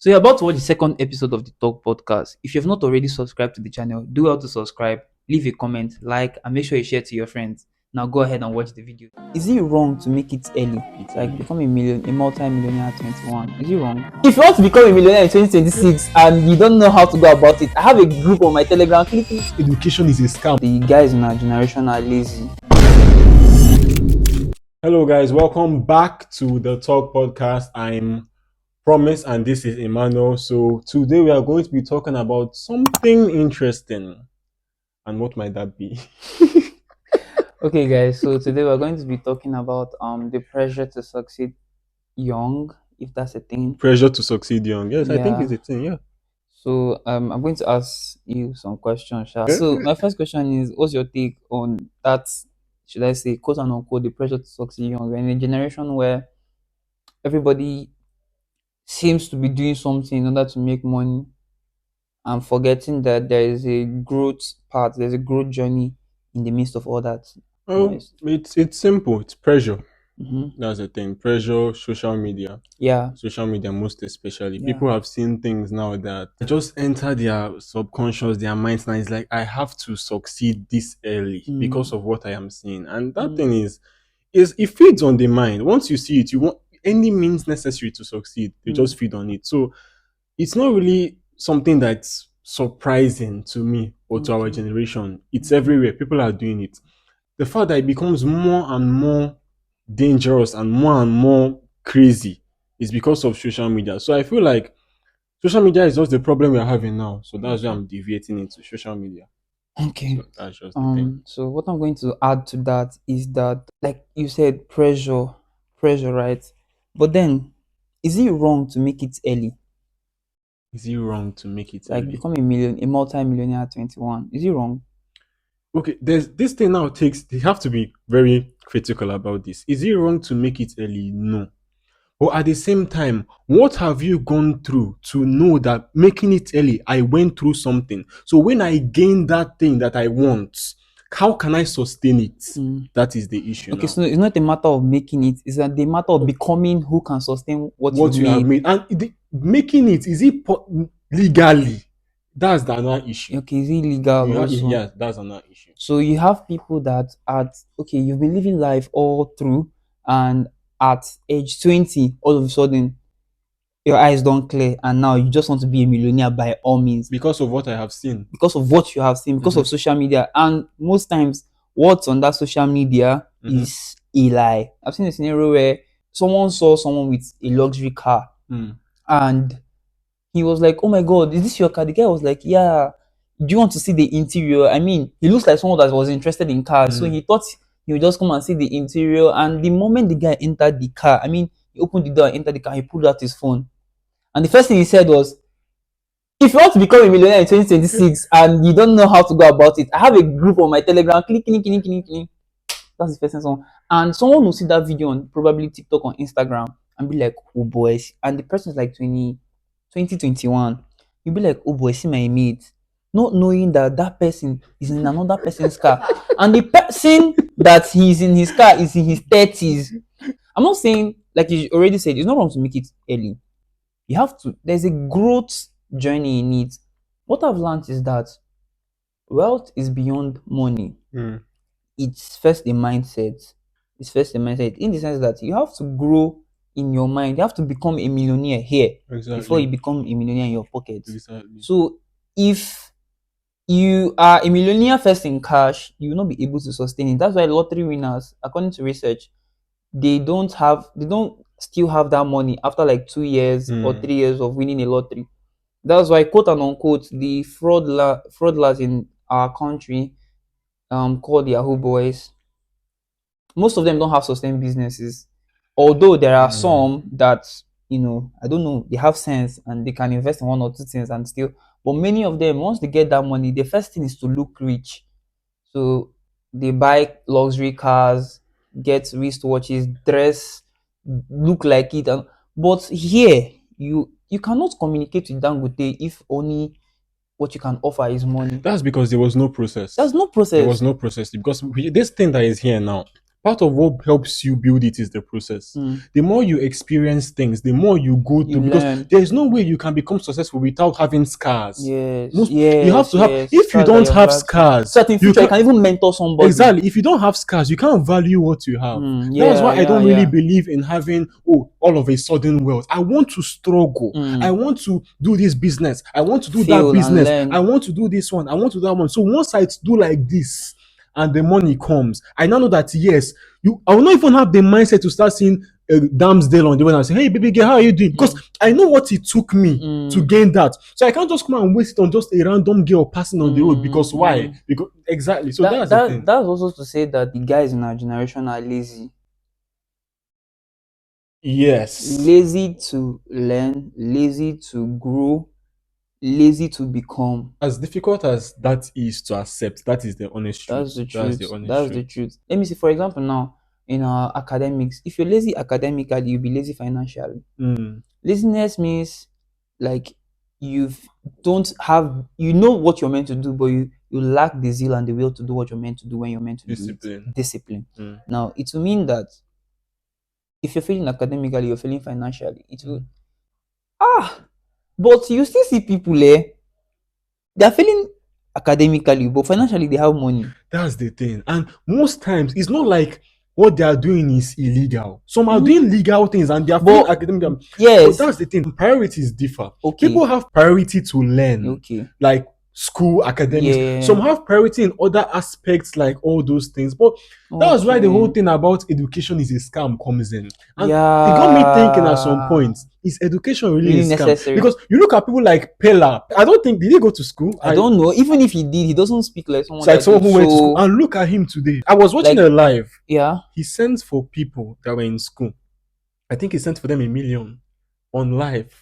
So you're about to watch the second episode of the Talk Podcast. If you have not already subscribed to the channel, do well to subscribe, leave a comment, like, and make sure you share to your friends. Now go ahead and watch the video. Is it wrong to make it early? Like become a multi-millionaire at 21? Is it wrong? If you want to become a millionaire in 2026 and you don't know how to go about it, I have a group on my Telegram. Click. Education is a scam. The guys in our generation are lazy. Hello, guys. Welcome back to the Talk Podcast. I'm Promise, and this is Emmanuel. So today we are going to be talking about something interesting. And what might that be? Okay, guys. So today we're going to be talking about the pressure to succeed young, if that's a thing. Pressure to succeed young. Yes, I think Yeah. it's a thing. Yeah. So I'm going to ask you some questions, Sha. So my first question is, what's your take on that? Should I say, quote and unquote, the pressure to succeed young? We're in a generation where everybody seems to be doing something in order to make money and forgetting that there is a growth path, there's a growth journey in the midst of all that noise. It's simple. It's pressure. Mm-hmm. That's the thing. Pressure, social media. Yeah. Social media, most especially. Yeah. People have seen things now that just enter their subconscious, their minds now. It's like, I have to succeed this early because of what I am seeing. And that thing is it feeds on the mind. Once you see it, you want any means necessary to succeed. They just feed on it. So it's not really something that's surprising to me or to our generation. It's everywhere. People are doing it. The fact that it becomes more and more dangerous and more crazy is because of social media. So I feel like social media is just the problem we're having now. So that's why I'm deviating into social media. Okay. So that's just the thing. So what I'm going to add to that is that, like you said, pressure, right? But then, is it wrong to make it early? Is it wrong to make it Like early? become a multi-millionaire at 21? Is it wrong? Okay, there's this thing now takes they have to be very critical about this. Is it wrong to make it early? No. But at the same time, what have you gone through to know that making it early, I went through something. So when I gain that thing that I want, how can I sustain it? That is the issue Okay, now. so it's not a matter of making it, it's the matter of becoming who can sustain what you have made. And making it, is it legally? That's another issue. Okay, is it legal also? Yeah, that's another issue. So you have people that you've been living life all through, and at age 20, all of a sudden, your eyes don't clear, and now you just want to be a millionaire by all means. Because of what I have seen. Because of what you have seen, because of social media. And most times, what's on that social media is a lie. I've seen a scenario where someone saw someone with a luxury car, and he was like, "Oh my God, is this your car?" The guy was like, "Yeah. Do you want to see the interior?" I mean, he looks like someone that was interested in cars. So he thought he would just come and see the interior. And the moment the guy entered the car, I mean, he opened the door and entered the car, he pulled out his phone. And the first thing he said was, "If you want to become a millionaire in 2026 and you don't know how to go about it, I have a group on my Telegram. Click. That's the first thing. And someone will see that video on probably TikTok or Instagram and be like, "Oh boy." And the person is like 2021. You'll be like, "Oh boy, see my mate." Not knowing that that person is in another person's car. And the person that he's in his car is in his 30s. I'm not saying, like you already said, it's not wrong to make it early. You have to, there's a growth journey in it. What I've learned is that wealth is beyond money. It's first a mindset. In the sense that you have to grow in your mind. You have to become a millionaire here before you become a millionaire in your pocket. Exactly. So if you are a millionaire first in cash, you will not be able to sustain it. That's why lottery winners, according to research, they don't still have that money after like 2 years or 3 years of winning a lottery. That's why, quote and unquote, the fraudsters in our country, called Yahoo boys, most of them don't have sustained businesses. Although there are some that, I don't know, they have sense and they can invest in one or two things and still, but many of them, once they get that money, the first thing is to look rich. So they buy luxury cars, get wristwatches, dress, look like it. But here, you cannot communicate with Dangote if only what you can offer is money. That's because there was no process. There's no process. There was no process because this thing that is here now, part of what helps you build it is the process. The more you experience things, the more you go You through, because learn. there is no way you can become successful without having scars. Yes, You have yes, to have. yes. If you Scars that don't you're have glad to. scars, So that in you future you can can even mentor somebody. exactly. If you don't have scars, you can't value what you have. That's Yeah, why I yeah, don't really yeah. believe in having all of a sudden wealth. I want to struggle. I want to do this business. I want to do that Fail and business. I learn. want to do this one. I want to do that one. So once I do like this, and the money comes, I now know that yes, I will not even have the mindset to start seeing Damsdale on the way and say, "Hey, baby girl, how are you doing?" Because I know what it took me to gain that. So I can't just come and waste it on just a random girl passing on the road. Because why? Because exactly. So that's the thing. That's also to say that the guys in our generation are lazy. Yes. Lazy to learn, lazy to grow, lazy to become. As difficult as that is to accept, that is the honest That's truth. the That's the truth. honest That's the truth. truth. Let me see, for example, now in our academics, if you're lazy academically, you'll be lazy financially. Mm. Laziness means like you don't have, you know what you're meant to do, but you lack the zeal and the will to do what you're meant to do when you're meant to do it. Discipline. Discipline. Mm. Now it will mean that if you're failing academically, you're failing financially. It will but you still see people they're failing academically, but financially they have money. That's the thing. And most times, it's not like what they are doing is illegal. Some are Mhm. doing legal things and they are failing But academically. But yes, that's the thing. Priorities differ. People okay, have priority to learn, okay, like school, academics. Some yeah, have priority in other aspects, like all those things. But that's why the whole okay, thing about education is a scam comes in. And it got me thinking at some yeah, point, is education really a really scam? necessary. Because you look at people like Pella. I don't think, did he go to school? I don't know. Even if he did, he doesn't speak like It's someone like that someone did. who went to school. So, And look at him today. I was watching like, a live. yeah, He sent for people that were in school. I think he sent for them 1 million on live.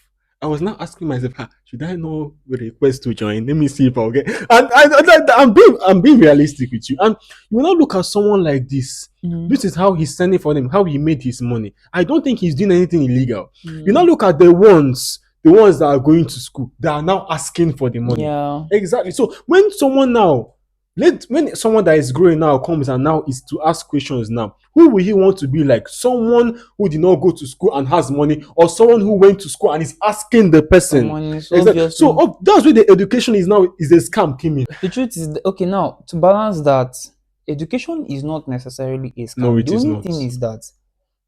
I was now asking myself, should I not request to join? Let me see if I'll get. And I'm being realistic with you. And you will not look at someone like this. mm, This is how he's sending for them, how he made his money. I don't think he's doing anything illegal. You now mm, look at the ones that are going to school, they are now asking for the money. yeah, Exactly. So when someone now when someone that is growing now comes and now is to ask questions now, who will he want to be like? Someone who did not go to school and has money, or someone who went to school and is asking the person? someone is Exactly. So obviously. that's where the education is now is a scam, Kimi. The truth is, okay, now to balance that, education is not necessarily a No, scam. it The is only not. thing is that,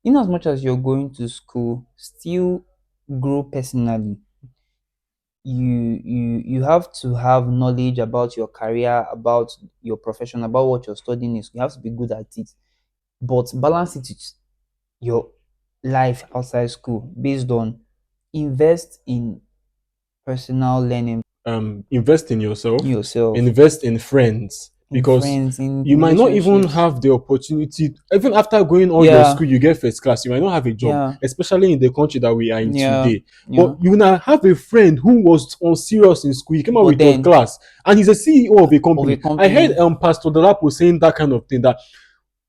in as much as you're going to school, still grow personally. You have to have knowledge about your career, about your profession, about what you're studying is. You have to be good at it, but balance it with your life outside school based on invest in personal learning, Invest in yourself, yourself, invest in friends, in because friends, in you might not even relationships. have the opportunity, even after going all your Yeah, school, you get first class, you might not have a job, yeah, especially in the country that we are in yeah, today. yeah. But you now have a friend who was on serious in school, he came out But with third then class, and he's a CEO of a of a company. I heard company, Pastor Dolapo saying that kind of thing, that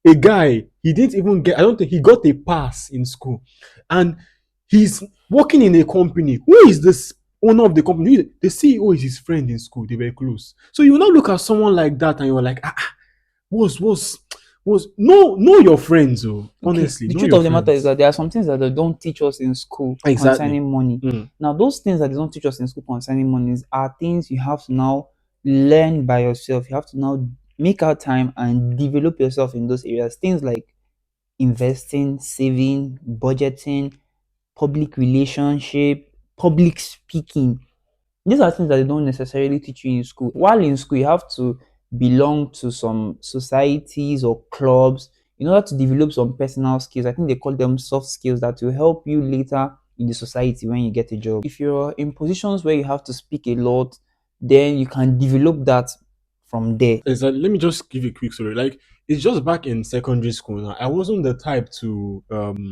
a guy, he didn't even get, I don't think he got a pass in school, and he's working in a company. Who is this owner of the company? The CEO is his friend in school. They were close. So you now look at someone like that and you're like, was know your friends. Oh, okay, honestly, the know truth your of the matter is friends. that there are some things that they don't teach us in school Exactly. concerning money. Mm. Now, those things that they don't teach us in school concerning money are things you have to now learn by yourself. You have to now make out time and develop yourself in those areas. Things like investing, saving, budgeting, public relationship, public speaking. These are things that they don't necessarily teach you in school. While in school, you have to belong to some societies or clubs in order to develop some personal skills. I think they call them soft skills that will help you later in the society when you get a job. If you're in positions where you have to speak a lot, then you can develop that from there. Exactly. Let me just give you a quick story. Like, it's just back in secondary school now. I wasn't the type to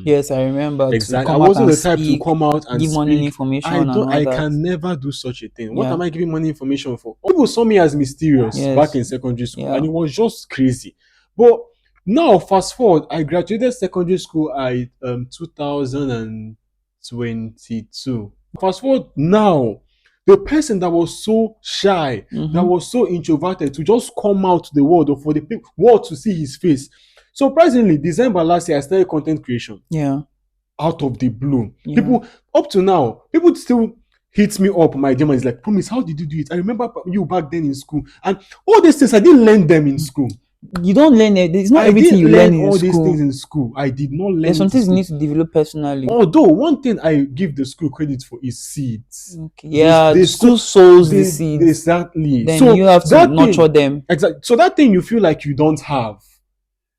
Yes, I remember to exactly. I come out wasn't and the type to speak, come out and give money speak. information and all I that. can never do such a thing. What Yeah. am I giving money information for? People saw me as mysterious back Yes. in secondary school, and Yeah. it was just crazy. But now, fast forward, I graduated secondary school at 2022. Fast forward now, the person that was so shy, that Mm-hmm. was so introverted, to just come out to the world or for the world to see his face, Surprisingly, December last year, I started content creation Yeah. out of the blue. Yeah. People, up to now, people still hit me up. My demon is like, Promise, how did you do it? I remember you back then in school. And all these things, I didn't learn them in school. You don't learn it. It's not I everything didn't you learn learn in all these things school. in school. I did not learn There's it some in things you school. need to develop personally. Although one thing I give the school credit for is seeds. Okay. Yeah, the school sows the seeds. Exactly. Then So you have to that nurture thing, them. exactly. So that thing you feel like you don't have,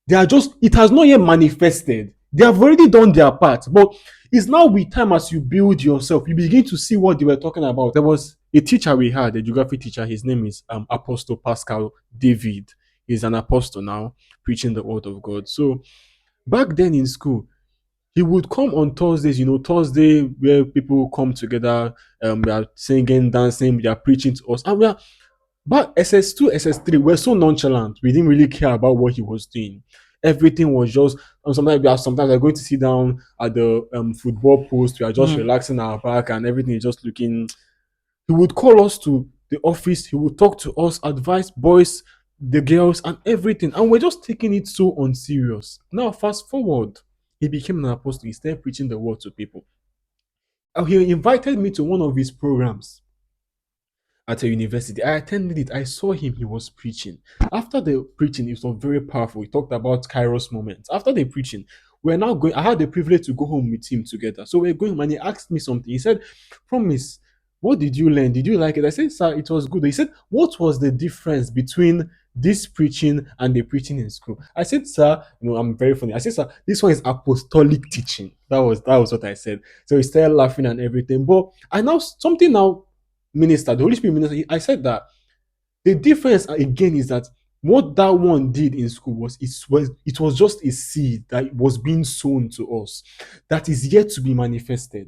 they are just, it has not yet manifested. They have already done their part, but it's now with time as you build yourself, you begin to see what they were talking about. There was a teacher we had, a geography teacher. His name is Apostle Pascal David. He's an apostle now, preaching the word of God. So back then in school, he would come on Thursdays, Thursday where people come together, we are singing, dancing, we are preaching to us, and we are. But SS2, SS3 were so nonchalant. We didn't really care about what he was doing. Everything was just. And sometimes we're going to sit down at the football post. We are just relaxing our back, and everything is just looking. He would call us to the office. He would talk to us, advise boys, the girls, and everything. And we're just taking it so unserious. Now, fast forward, he became an apostle. He started preaching the word to people. And he invited me to one of his programs at a university. I attended it. I saw him. He was preaching. After the preaching, it was very powerful. He talked about Kairos moments. After the preaching, we're now going. I had the privilege to go home with him together. So we're going home, and he asked me something. He said, Promise, what did you learn? Did you like it? I said, Sir, it was good. He said, What was the difference between this preaching and the preaching in school? I said, Sir, I'm very funny. I said, Sir, this one is apostolic teaching. That was what I said. So he started laughing and everything. But I now something now minister, the Holy Spirit minister, I said that the difference again is that what that one did in school was just a seed that was being sown to us that is yet to be manifested.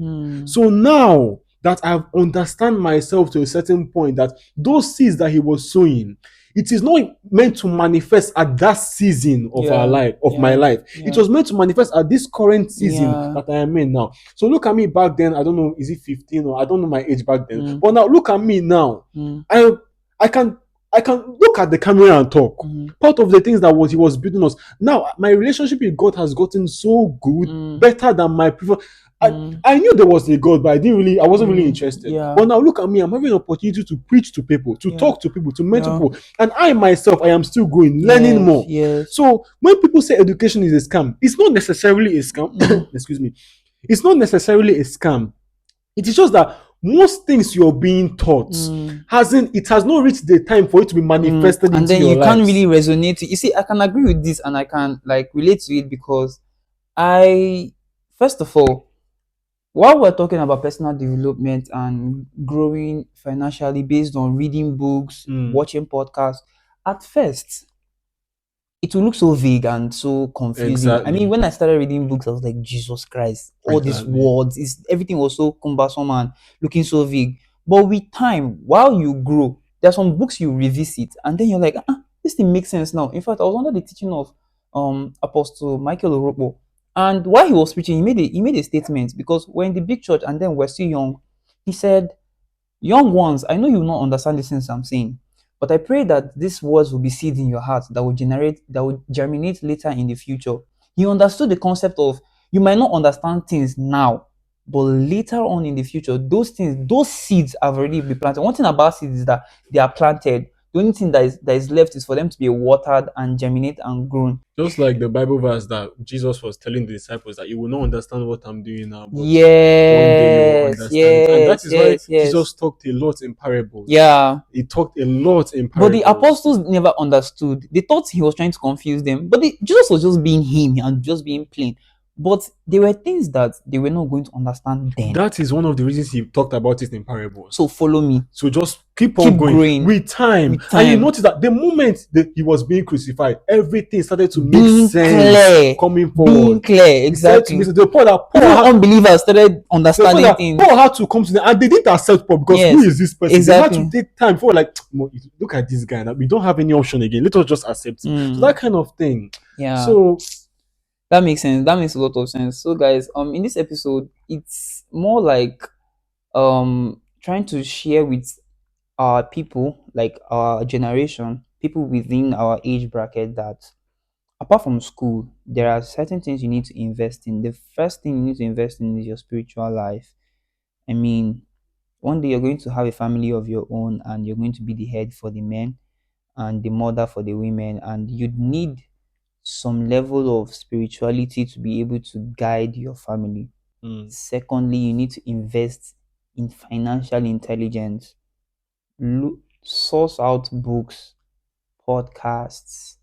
So now that I've understand myself to a certain point, that those seeds that he was sowing, it is not meant to manifest at that season of our life, of my life. It was meant to manifest at this current season that I am in now. So look at me back then. I don't know, is it 15 or I don't know my age back then. But now look at me now. I can look at the camera and talk. Part of the things that he was building us. Now my relationship with God has gotten so good, better than my previous. I knew there was a God, but I wasn't really interested. But now look at me, I'm having an opportunity to preach to people, to talk to people, to mentor people. And I myself, I am still growing, learning more. So when people say education is a scam, it's not necessarily a scam. Excuse me. It's not necessarily a scam. It is just that most things you're being taught it has not reached the time for it to be manifested and into then your you can't lives. really resonate. You see, I can agree with this and I can relate to it because first of all, while we're talking about personal development and growing financially based on reading books, watching podcasts, at first it will look so vague and so confusing. I mean, when I started reading books, I was like, Jesus Christ, all these words, everything was so cumbersome and looking so vague. But with time, while you grow, there are some books you revisit, and then you're like, this thing makes sense now. In fact, I was under the teaching of Apostle Michael Oropo, and while he was preaching, he made a statement because we're in the big church and then we're still young. He said, young ones, I know you will not understand the things I'm saying, but I pray that these words will be seeds in your heart that will germinate later in the future. He understood the concept of you might not understand things now, but later on in the future, those seeds have already been planted. One thing about seeds is that they are planted. The only thing that is left is for them to be watered and germinate and grown. Just like the Bible verse that Jesus was telling the disciples that you will not understand what I'm doing now, but one day you will Yes, understand it. And that yes, is why yes, yes. Jesus talked a lot in parables. Yeah. He talked a lot in But the parables. apostles never understood. They thought he was trying to confuse them. But Jesus was just being him and just being plain. But there were things that they were not going to understand then. That is one of the reasons he talked about it in parables. So follow me. So just keep on going growing with time. And you notice that the moment that he was being crucified, everything started to make sense coming forward. Being clear, exactly. The point that Even unbelievers started understanding things. Paul had to come to them, and they didn't accept Paul because who is this person? Exactly. They had to take time for look at this guy. We don't have any option again. Let us just accept him. So that kind of thing. Yeah. So that makes sense. That makes a lot of sense. So guys, in this episode, it's more like trying to share with our people, like our generation, people within our age bracket, that apart from school, there are certain things you need to invest in. The first thing you need to invest in is your spiritual life. I mean, one day you're going to have a family of your own and you're going to be the head for the men and the mother for the women, and you'd need some level of spirituality to be able to guide your family. Secondly, you need to invest in financial intelligence. Source out books, podcasts,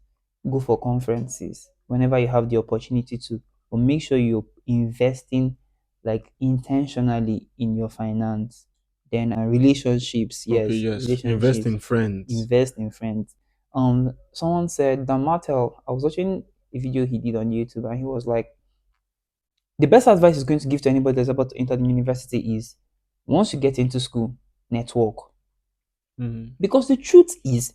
go for conferences whenever you have the opportunity to, but make sure you're investing like intentionally in your finance. Then relationships, Okay, yes, yes. Invest relationships, in friends. invest in friends. Someone said Dan Martel. I was watching a video he did on YouTube, and he was like, the best advice he's going to give to anybody that's about to enter the university is, once you get into school, network. Because the truth is,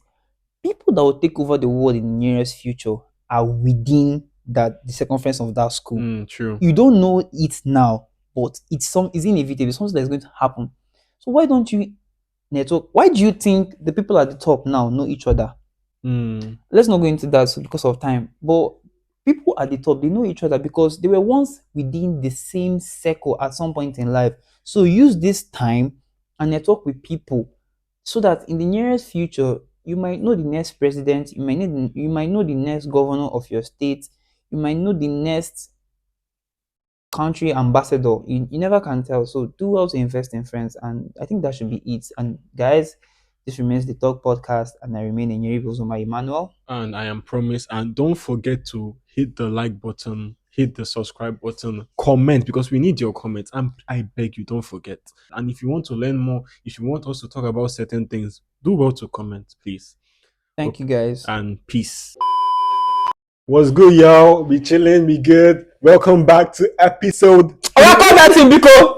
people that will take over the world in the nearest future are within the circumference of that school. True. You don't know it now, but it's inevitable. It's something that's going to happen. So why don't you network? Why do you think the people at the top now know each other? Let's not go into that because of time. But people at the top, they know each other because they were once within the same circle at some point in life. So use this time and network with people so that in the nearest future you might know the next president, you might know the next governor of your state, you might know the next country ambassador. You never can tell. So do well to invest in friends, and I think that should be it. And guys, this remains the Talk Podcast, and I remain in Yeri Bozoma Emmanuel. And I am promised. And don't forget to hit the like button, hit the subscribe button, comment, because we need your comments. And I beg you, don't forget. And if you want to learn more, if you want us to talk about certain things, do well to comment, please. Thank you guys. And peace. What's good, y'all? We chilling, we good. Welcome back to episode. Oh, I call that thing, Biko.